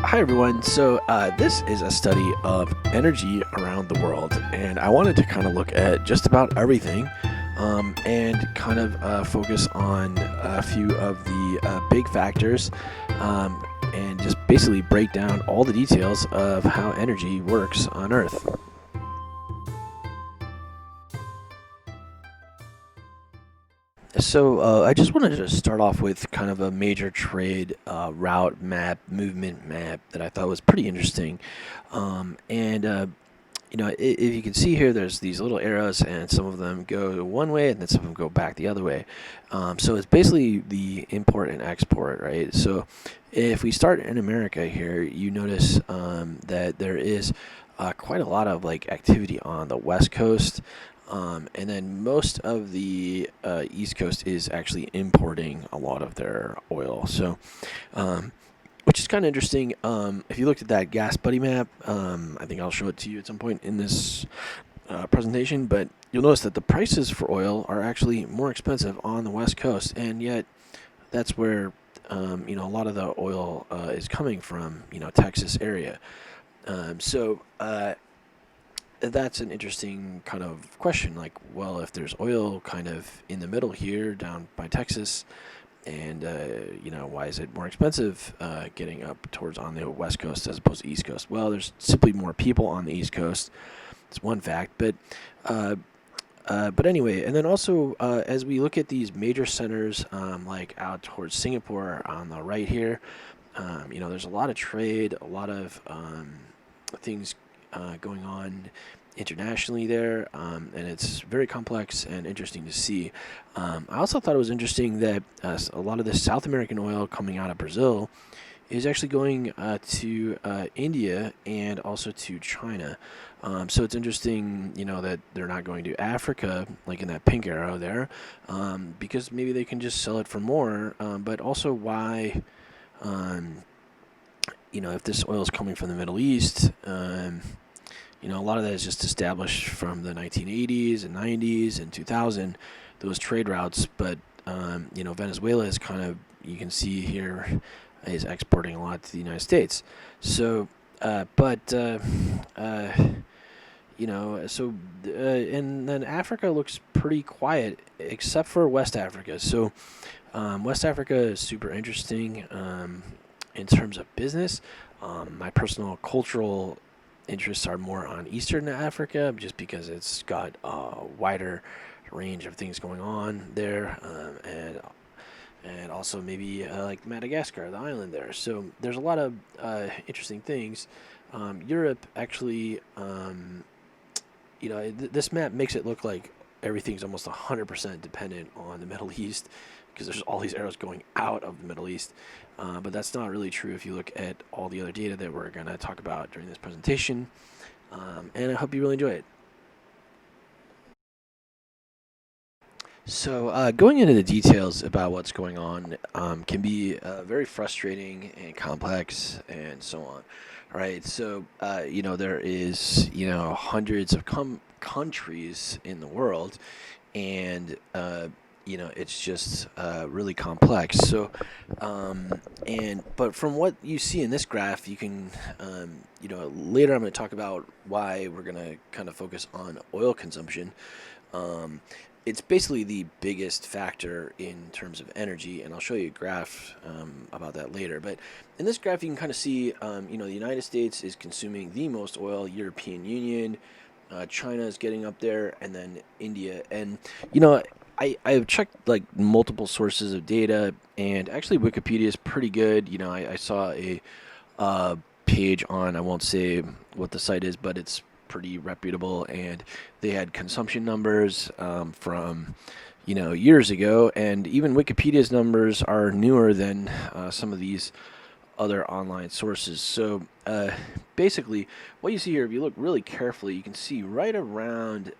Hi everyone. This is a study of energy around the world, and I wanted to kind of look at just about everything, and kind of focus on a few of the big factors, and just basically break down all the details of how energy works on Earth. I just wanted to start off with kind of a major trade route map, movement map that I thought was pretty interesting. And if you can see here, there's these little arrows, and some of them go one way, and then some of them go back the other way. So it's basically the import and export, right? So if we start in America here, you notice that there is quite a lot of like activity on the West Coast. And then most of the East Coast is actually importing a lot of their oil. Um, which is kind of interesting. If you looked at that gas buddy map, I think I'll show it to you at some point in this presentation, but you'll notice that the prices for oil are actually more expensive on the West Coast, and yet that's where a lot of the oil is coming from, Texas area. Um, so uh, that's an interesting kind of question. Like, well, if there's oil kind of in the middle here down by Texas, and why is it more expensive getting up towards on the West Coast as opposed to East Coast? Well, there's simply more people on the East Coast. It's one fact, uh, but anyway, and then also as we look at these major centers, like out towards Singapore on the right here, there's a lot of trade, a lot of things going on internationally there, and it's very complex and interesting to see. I also thought it was interesting that a lot of the South American oil coming out of Brazil is actually going to India and also to China. So it's interesting, that they're not going to Africa, like in that pink arrow there, because maybe they can just sell it for more. But also why, um, if this oil is coming from the Middle East, a lot of that is just established from the 1980s and 90s and 2000, those trade routes. But, Venezuela is kind of, you can see here, is exporting a lot to the United States. So, but, and then Africa looks pretty quiet except for West Africa. West Africa is super interesting in terms of business. My personal cultural interests are more on Eastern Africa, just because it's got a wider range of things going on there, and also maybe like Madagascar, the island there. So there's a lot of interesting things. Europe actually, this map makes it look like everything's almost 100% dependent on the Middle East, because there's all these arrows going out of the Middle East. But that's not really true if you look at all the other data that we're going to talk about during this presentation. And I hope you really enjoy it. Going into the details about what's going on can be very frustrating and complex and so on. Right. There is, hundreds of countries in the world, and it's just really complex. But from what you see in this graph, you can, later I'm going to talk about why we're going to kind of focus on oil consumption. It's basically the biggest factor in terms of energy, and I'll show you a graph about that later. But in this graph, you can kind of see, the United States is consuming the most oil, European Union, China is getting up there, and then India. And, I've checked like multiple sources of data, and actually Wikipedia is pretty good. I saw a page on, I won't say what the site is, but it's pretty reputable, and they had consumption numbers from years ago, and even Wikipedia's numbers are newer than some of these other online sources. Basically, what you see here, if you look really carefully, you can see right around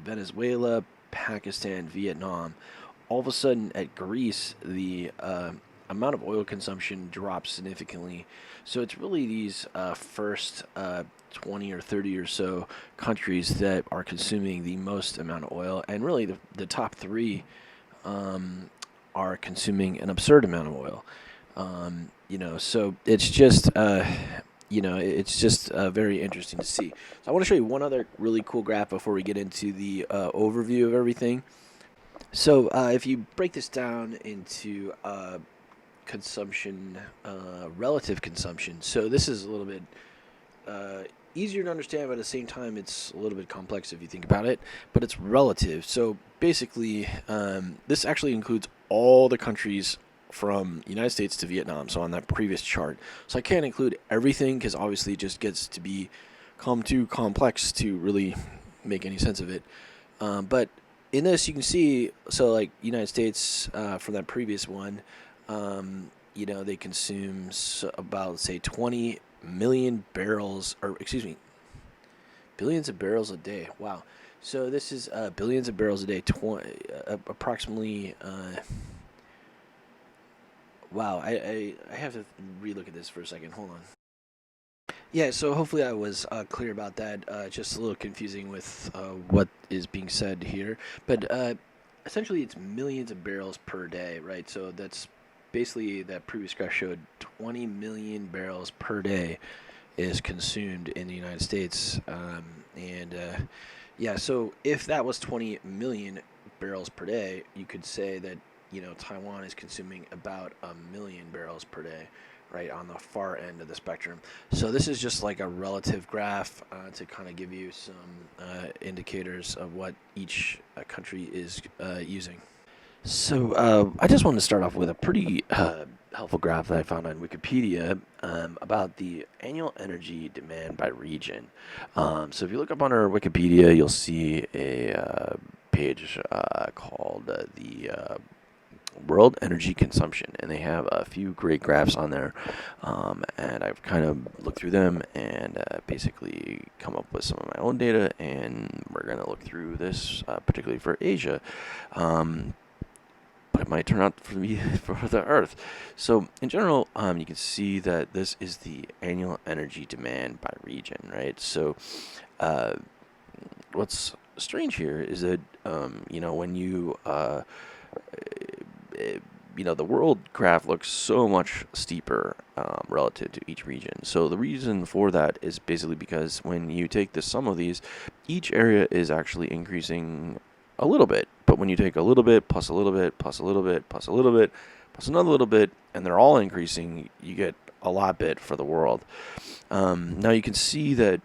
Venezuela, Pakistan, Vietnam, all of a sudden at Greece, the amount of oil consumption drops significantly. So it's really these first 20 or 30 or so countries that are consuming the most amount of oil, and really the top three are consuming an absurd amount of oil. So it's just it's just very interesting to see. So I want to show you one other really cool graph before we get into the overview of everything. So if you break this down into consumption, relative consumption, so this is a little bit uh, easier to understand, but at the same time, it's a little bit complex if you think about it. But it's relative. So basically, this actually includes all the countries from United States to Vietnam. So on that previous chart, so I can't include everything because obviously it just gets to become too complex to really make any sense of it. But in this, you can see so like United States from that previous one, they consume about say 20 million barrels, or excuse me, billions of barrels a day. Wow. So this is billions of barrels a day, approximately. Wow, I have to relook at this for a second. Hold on. Yeah, so hopefully I was clear about that. Just a little confusing with what is being said here. But essentially, it's millions of barrels per day, right? So that's basically that previous graph showed 20 million barrels per day is consumed in the United States. And yeah, so if that was 20 million barrels per day, you could say that, Taiwan is consuming about a million barrels per day, right, on the far end of the spectrum. So this is just like a relative graph to kind of give you some indicators of what each country is using. So I just wanted to start off with a pretty helpful graph that I found on Wikipedia about the annual energy demand by region. So if you look up on our Wikipedia, you'll see a page called the World Energy Consumption, and they have a few great graphs on there. And I've kind of looked through them and basically come up with some of my own data, and we're going to look through this particularly for Asia. But it might turn out for me for the Earth. So in general, you can see that this is the annual energy demand by region, right? So uh, what's strange here is that when the world graph looks so much steeper relative to each region. So the reason for that is basically because when you take the sum of these, each area is actually increasing a little bit. But when you take a little bit plus a little bit plus a little bit plus a little bit plus another little bit, and they're all increasing, you get a lot bit for the world. Now you can see that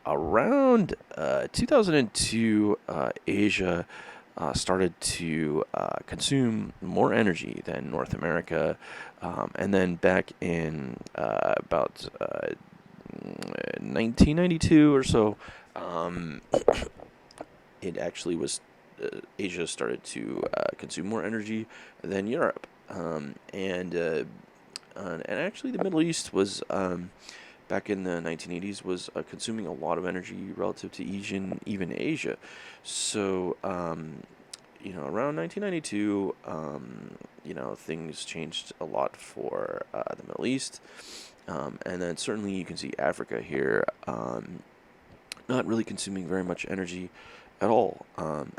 around 2002, Asia started to consume more energy than North America. And then back in about 1992 or so, it actually was Asia started to consume more energy than Europe. And actually the Middle East was back in the 1980s was consuming a lot of energy relative to even Asia. So around 1992, things changed a lot for the Middle East. And then certainly you can see Africa here not really consuming very much energy at all,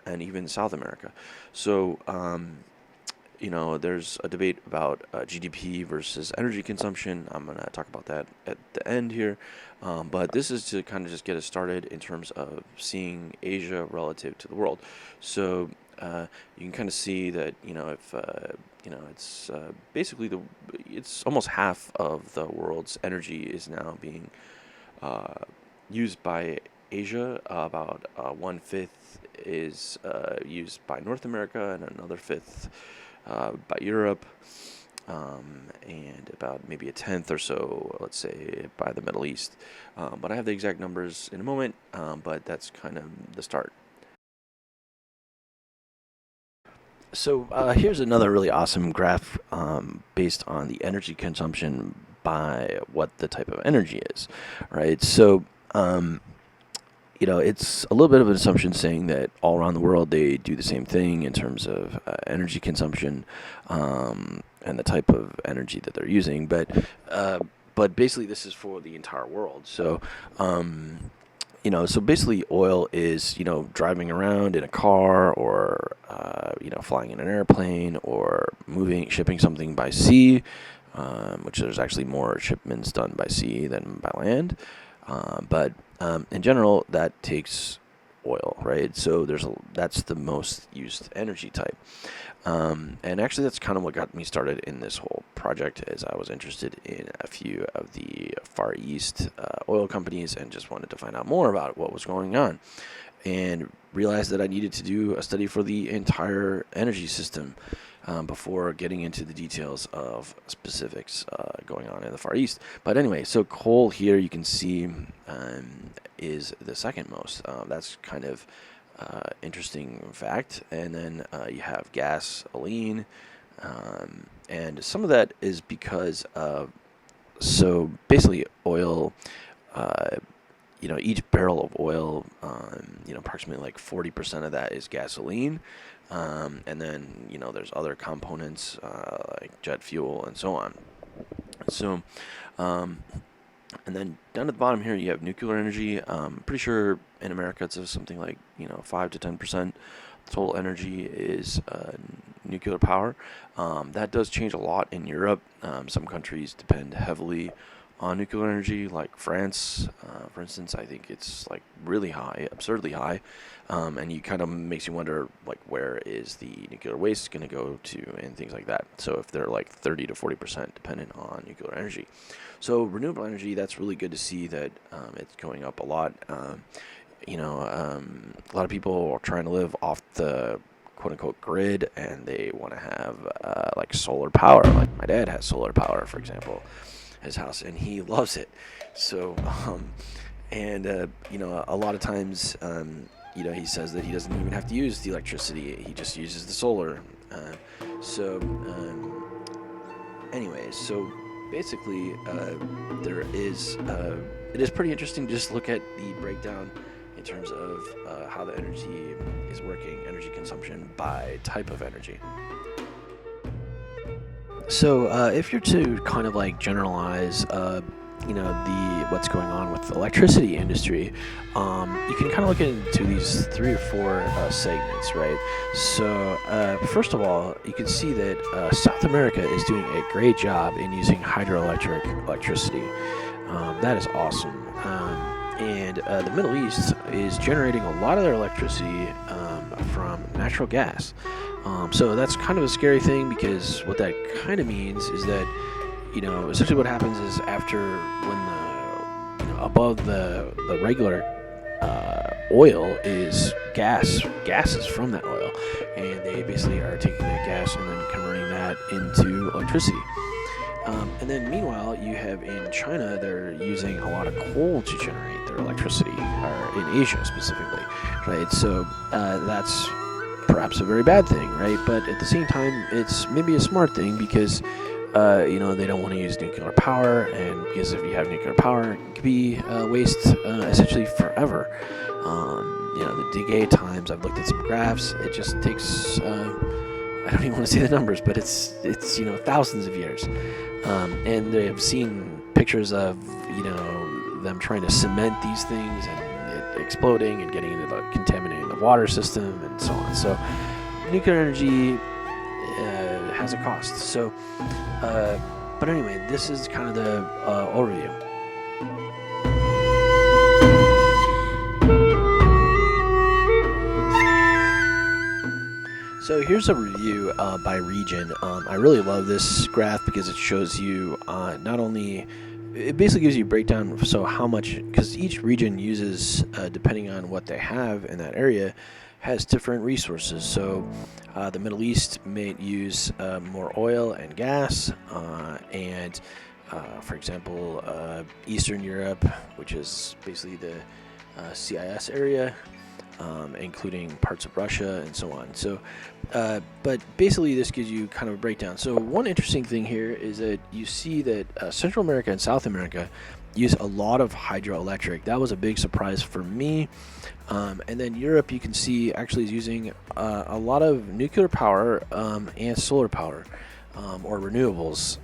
and even South America. So there's a debate about GDP versus energy consumption. I'm going to talk about that at the end here. But this is to kind of just get us started in terms of seeing Asia relative to the world. So you can kind of see that, if, it's basically it's almost half of the world's energy is now being used by Asia. About 1/5 is used by North America, and another fifth by Europe, and about maybe a tenth or so, let's say, by the Middle East. But I have the exact numbers in a moment, but that's kind of the start. So here's another really awesome graph based on the energy consumption by what the type of energy is, right? So it's a little bit of an assumption saying that all around the world they do the same thing in terms of energy consumption and the type of energy that they're using. But basically, this is for the entire world. So, so basically, oil is driving around in a car, or flying in an airplane, or shipping something by sea. which there's actually more shipments done by sea than by land. But in general, that takes oil, right? So that's the most used energy type. And actually, that's kind of what got me started in this whole project, is I was interested in a few of the Far East oil companies and just wanted to find out more about what was going on, and realized that I needed to do a study for the entire energy system before getting into the details of specifics going on in the Far East. But anyway, so coal here you can see is the second most. That's kind of interesting fact. And then you have gasoline, and some of that is because so basically oil. Each barrel of oil, approximately like 40% of that is gasoline. And then, there's other components like jet fuel and so on. So, and then down at the bottom here, you have nuclear energy. Pretty sure in America it's something like, 5 to 10% total energy is nuclear power. That does change a lot in Europe. Some countries depend heavily on nuclear energy, like France, for instance. I think it's like really high, absurdly high, and you kind of makes you wonder, like, where is the nuclear waste going to go to and things like that. So if they're like 30 to 40% dependent on nuclear energy. So renewable energy, that's really good to see that it's going up a lot. A lot of people are trying to live off the quote-unquote grid, and they want to have like solar power. Like my dad has solar power, for example, his house, and he loves it. So a lot of times he says that he doesn't even have to use the electricity, he just uses the solar. So basically it is pretty interesting to just look at the breakdown in terms of how the energy is working, energy consumption by type of energy. So if you're to kind of like generalize, what's going on with the electricity industry, you can kind of look into these 3 or 4 segments, right? So first of all, you can see that South America is doing a great job in using hydroelectric electricity. That is awesome. And the Middle East is generating a lot of their electricity from natural gas. So that's kind of a scary thing, because what that kind of means is that, essentially what happens is after when above the regular oil is gases from that oil, and they basically are taking that gas and then converting that into electricity. And then meanwhile, you have in China, they're using a lot of coal to generate their electricity, or in Asia specifically, right? So that's perhaps a very bad thing, right? But at the same time, it's maybe a smart thing, because they don't want to use nuclear power, and because if you have nuclear power, it could be waste essentially forever. The decay times, I've looked at some graphs, it just takes I don't even want to say the numbers, but it's thousands of years. And they have seen pictures of them trying to cement these things and it exploding and getting into contaminating the water system and so on. So nuclear energy has a cost. So, but anyway, this is kind of the overview. So here's a review by region. I really love this graph because it shows you not only, it basically gives you a breakdown, so how much, because each region uses, depending on what they have in that area, has different resources. So the Middle East may use more oil and gas, and for example, Eastern Europe, which is basically the CIS area, including parts of Russia and so on. So, but basically this gives you kind of a breakdown. So one interesting thing here is that you see that Central America and South America use a lot of hydroelectric. That was a big surprise for me. And then Europe, you can see, actually is using a lot of nuclear power and solar power, or renewables.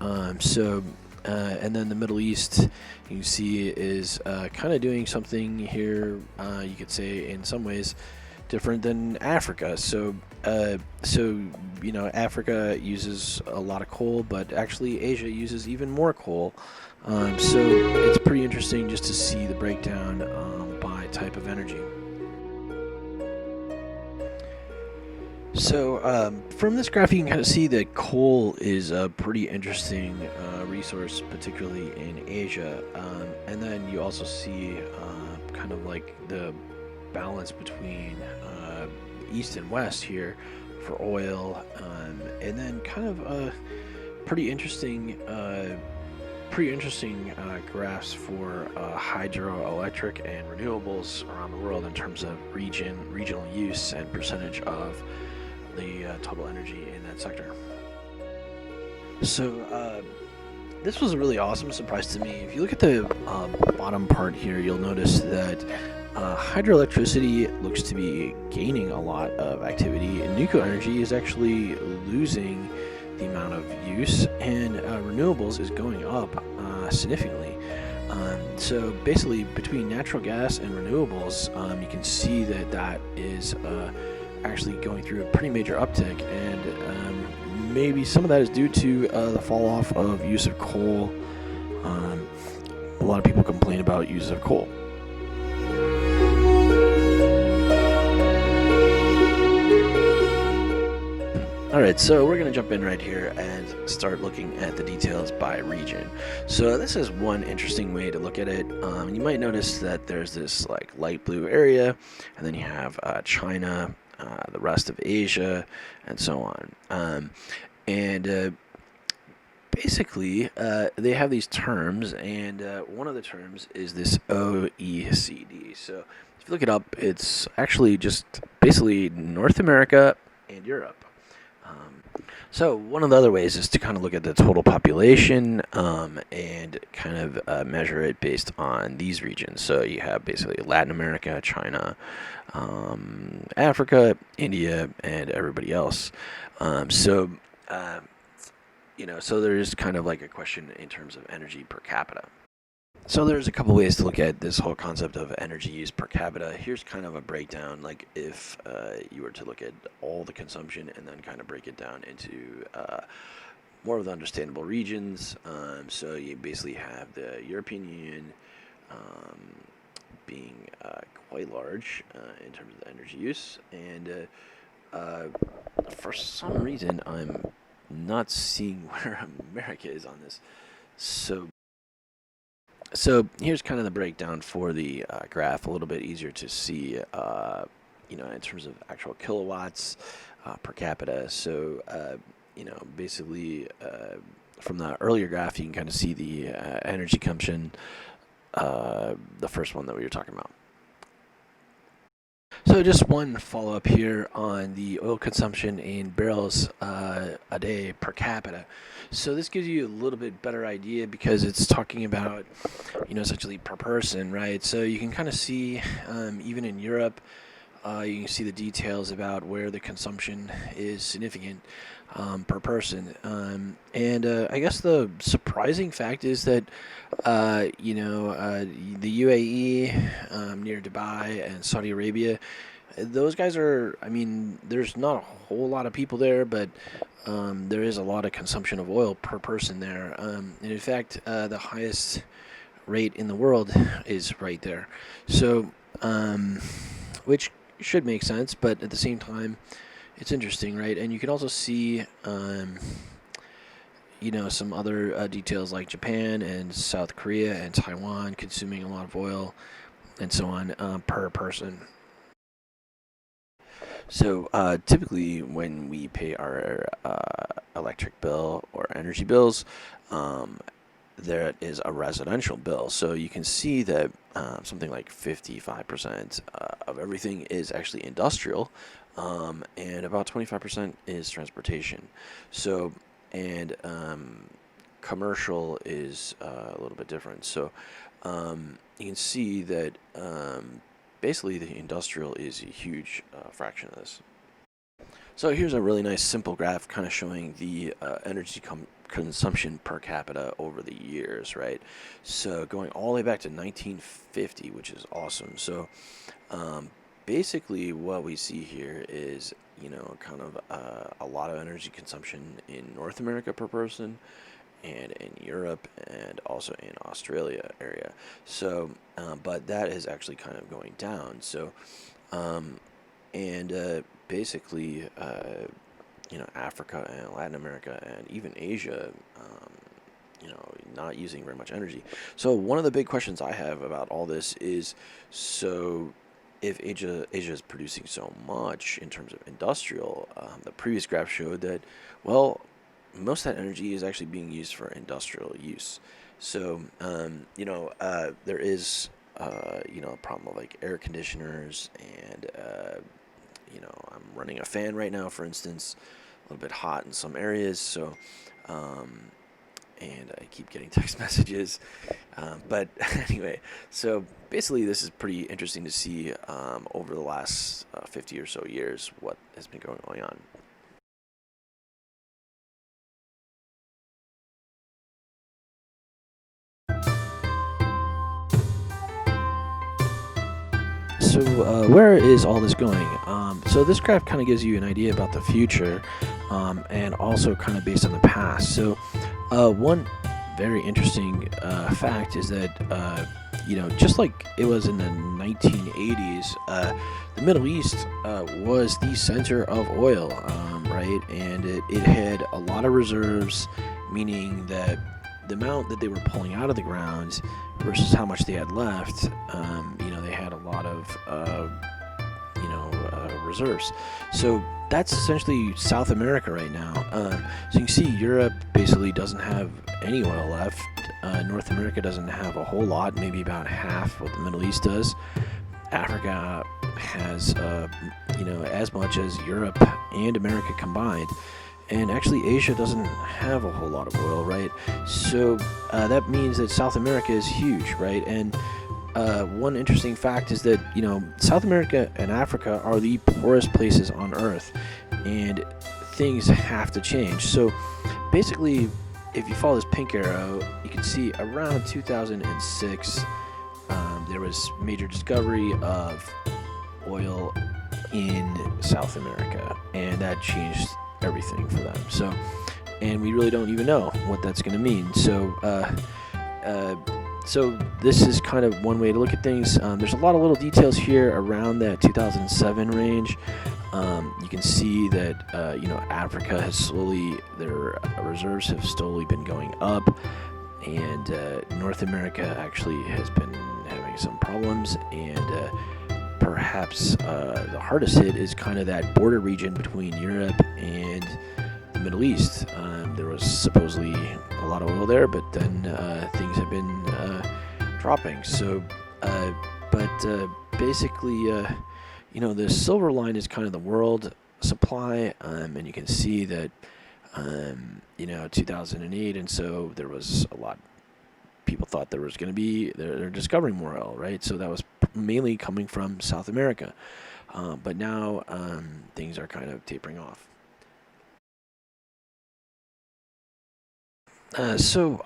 And then the Middle East, you can see, is kind of doing something here, you could say in some ways, different than Africa. So Africa uses a lot of coal, but actually Asia uses even more coal. So it's pretty interesting just to see the breakdown by type of energy. So from this graph, you can kind of see that coal is a pretty interesting resource, particularly in Asia. And then you also see kind of like the balance between east and west here for oil, and then kind of pretty interesting, graphs for hydroelectric and renewables around the world in terms of regional use and percentage of the total energy in that sector. So this was a really awesome surprise to me. If you look at the bottom part here, you'll notice that hydroelectricity looks to be gaining a lot of activity, and nuclear energy is actually losing the amount of use, and renewables is going up significantly. So basically, between natural gas and renewables, you can see that is actually going through a pretty major uptick, and maybe some of that is due to the fall off of use of coal. A lot of people complain about use of coal. Alright, so we're going to jump in right here and start looking at the details by region. So this is one interesting way to look at it. You might notice that there's this like light blue area, and then you have China, the rest of Asia, and so on. And basically, they have these terms, and one of the terms is this OECD. So if you look it up, it's actually just basically North America and Europe. So one of the other ways is to kind of look at the total population and kind of measure it based on these regions. So you have basically Latin America, China, Africa, India, and everybody else. So there's kind of like a question in terms of energy per capita. So there's a couple ways to look at this whole concept of energy use per capita. Here's kind of a breakdown, like if you were to look at all the consumption and then kind of break it down into more of the understandable regions. So you basically have the European Union being quite large in terms of the energy use, and for some reason I'm not seeing where America is on this. So here's kind of the breakdown for the graph, a little bit easier to see, in terms of actual kilowatts per capita. So, basically, from the earlier graph, you can kind of see the energy consumption, the first one that we were talking about. So just one follow-up here on the oil consumption in barrels a day per capita. So this gives you a little bit better idea because it's talking about, essentially per person, right? So you can kind of see, even in Europe, you can see the details about where the consumption is significant per person. And I guess the surprising fact is that, the UAE, near Dubai and Saudi Arabia, those guys are, there's not a whole lot of people there, but there is a lot of consumption of oil per person there. And in fact, the highest rate in the world is right there. So, which should make sense, but at the same time, it's interesting, right? And you can also see, some other details like Japan and South Korea and Taiwan consuming a lot of oil and so on per person. So typically when we pay our electric bill or energy bills, there is a residential bill. So you can see that something like 55% of everything is actually industrial, and about 25% is transportation. So, and commercial is a little bit different. So you can see that basically the industrial is a huge fraction of this. So here's a really nice simple graph kind of showing the energy consumption per capita over the years, right? So going all the way back to 1950, which is awesome. So basically what we see here is, kind of a lot of energy consumption in North America per person, and in Europe, and also in Australia area. So, but that is actually kind of going down. So, um, and basically, Africa and Latin America and even Asia, not using very much energy. So one of the big questions I have about all this is, so if Asia is producing so much in terms of industrial, the previous graph showed that, well, most of that energy is actually being used for industrial use. So, there is, a problem of like air conditioners, and, I'm running a fan right now, for instance, a little bit hot in some areas. So, um, and I keep getting text messages. But anyway, so basically, this is pretty interesting to see over the last 50 or so years what has been going on. So, where is all this going? So, this graph kind of gives you an idea about the future, and also kind of based on the past. So, one very interesting fact is that, just like it was in the 1980s, the Middle East was the center of oil, right? And it had a lot of reserves, meaning that the amount that they were pulling out of the ground versus how much they had left, they had a lot of, reserves. So that's essentially South America right now. So you can see Europe basically doesn't have any oil left. North America doesn't have a whole lot, maybe about half what the Middle East does. Africa has, as much as Europe and America combined. And actually, Asia doesn't have a whole lot of oil, right? So that means that South America is huge, right? And one interesting fact is that, South America and Africa are the poorest places on Earth, and things have to change. So basically, if you follow this pink arrow, you can see around 2006, there was major discovery of oil in South America, and that changed everything for them. So, and we really don't even know what that's going to mean. So this is kind of one way to look at things. There's a lot of little details here around that 2007 range. You can see that Africa has slowly, their reserves have slowly been going up, and North America actually has been having some problems, and perhaps the hardest hit is kind of that border region between Europe and the Middle East. There was supposedly a lot of oil there, but then things have been dropping. So, but basically, the silver line is kind of the world supply, and you can see that, 2008, and so there was a lot. People thought there was going to be, they're discovering more oil, right? So that was mainly coming from South America. But now things are kind of tapering off. So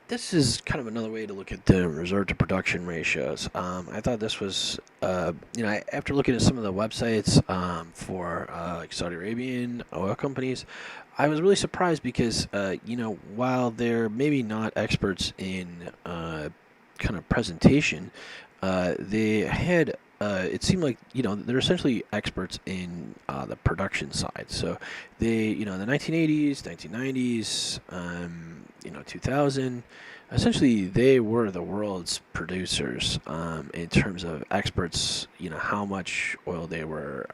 this is kind of another way to look at the reserve to production ratios. I thought this was, after looking at some of the websites for like Saudi Arabian oil companies, I was really surprised because, while they're maybe not experts in kind of presentation, they had. It seemed like they're essentially experts in the production side. So they, the 1980s, 1990s, 2000. Essentially, they were the world's producers in terms of experts. How much oil they were.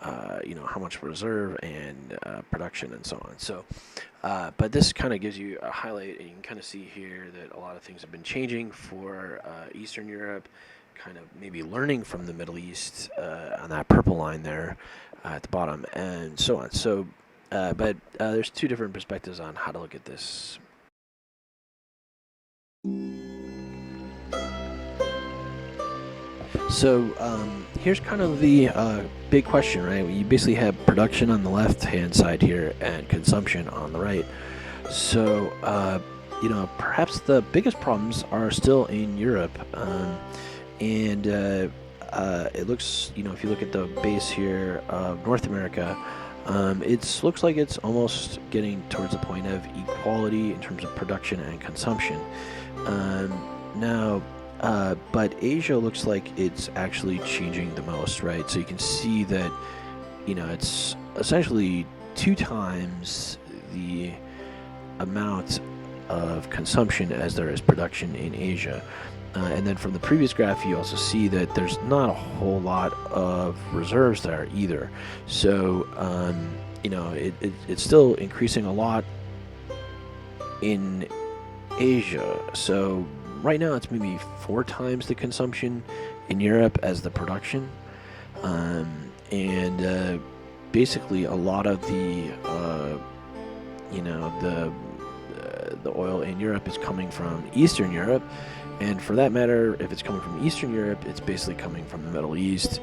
How much reserve and production and so on. So, but this kind of gives you a highlight, and you can kind of see here that a lot of things have been changing for Eastern Europe, kind of maybe learning from the Middle East on that purple line there at the bottom, and so on. So, but there's two different perspectives on how to look at this. So here's kind of the big question, right? You basically have production on the left-hand side here and consumption on the right. So, perhaps the biggest problems are still in Europe. And it looks, if you look at the base here of North America, it looks like it's almost getting towards the point of equality in terms of production and consumption. Now, but Asia looks like it's actually changing the most, right? So you can see that, it's essentially 2 times the amount of consumption as there is production in Asia. And then from the previous graph, you also see that there's not a whole lot of reserves there either. So, it's still increasing a lot in Asia. So right now it's maybe 4 times the consumption in Europe as the production. And basically a lot of the oil in Europe is coming from Eastern Europe, and for that matter, if it's coming from Eastern Europe, it's basically coming from the Middle East.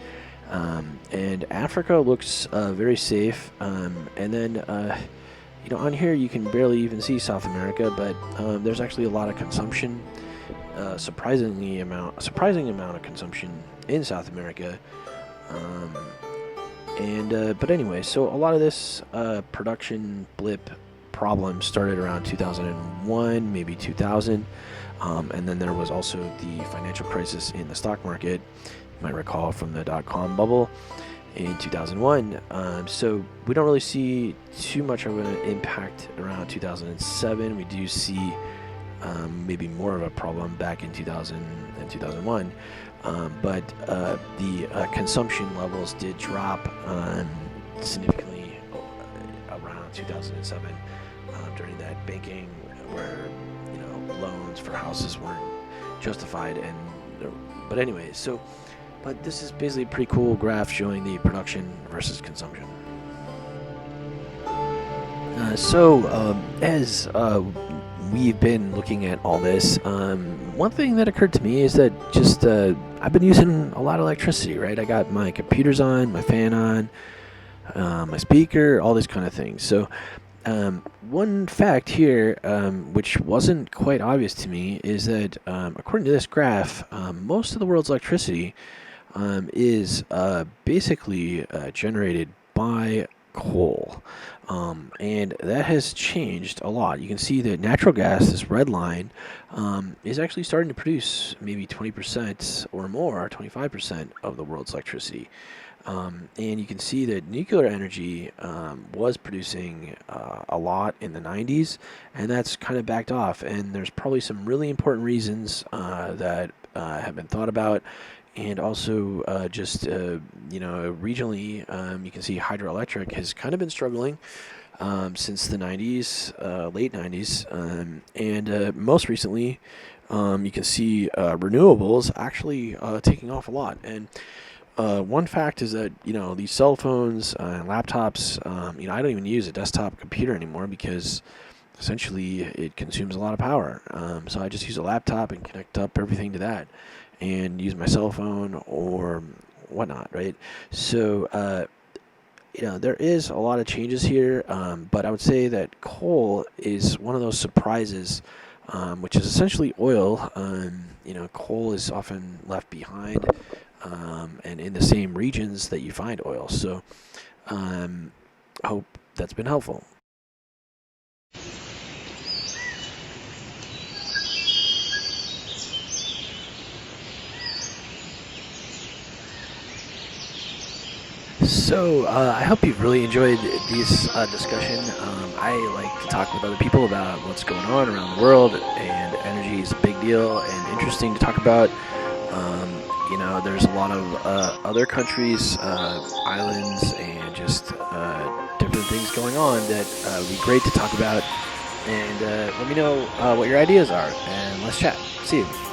And Africa looks very safe. And then on here you can barely even see South America, but there's actually a lot of consumption, surprising amount of consumption in South America. But anyway, so a lot of this production blip problem started around 2001, maybe 2000, and then there was also the financial crisis in the stock market, you might recall, from the dot-com bubble in 2001. So we don't really see too much of an impact around 2007. We do see maybe more of a problem back in 2000 and 2001. But the consumption levels did drop significantly around 2007 during that banking where loans for houses weren't justified. But anyway, but this is basically a pretty cool graph showing the production versus consumption. As we've been looking at all this, one thing that occurred to me is that just I've been using a lot of electricity, right? I got my computers on, my fan on, my speaker, all these kind of things. So one fact here, which wasn't quite obvious to me, is that according to this graph, most of the world's electricity is basically generated by coal. And that has changed a lot. You can see that natural gas, this red line, is actually starting to produce maybe 20% or more, 25% of the world's electricity. And you can see that nuclear energy was producing a lot in the 90s, and that's kind of backed off. And there's probably some really important reasons that have been thought about. And also regionally, you can see hydroelectric has kind of been struggling since the 90s, late 90s. And most recently, you can see renewables actually taking off a lot. And one fact is that, these cell phones and laptops, I don't even use a desktop computer anymore because essentially it consumes a lot of power. So I just use a laptop and connect up everything to that and use my cell phone or whatnot, right? So, there is a lot of changes here, but I would say that coal is one of those surprises, which is essentially oil. Coal is often left behind and in the same regions that you find oil. So I hope that's been helpful. So I hope you've really enjoyed this discussion. I like to talk with other people about what's going on around the world, and energy is a big deal and interesting to talk about. There's a lot of other countries, islands, and just different things going on that would be great to talk about. And let me know what your ideas are, and let's chat. See you.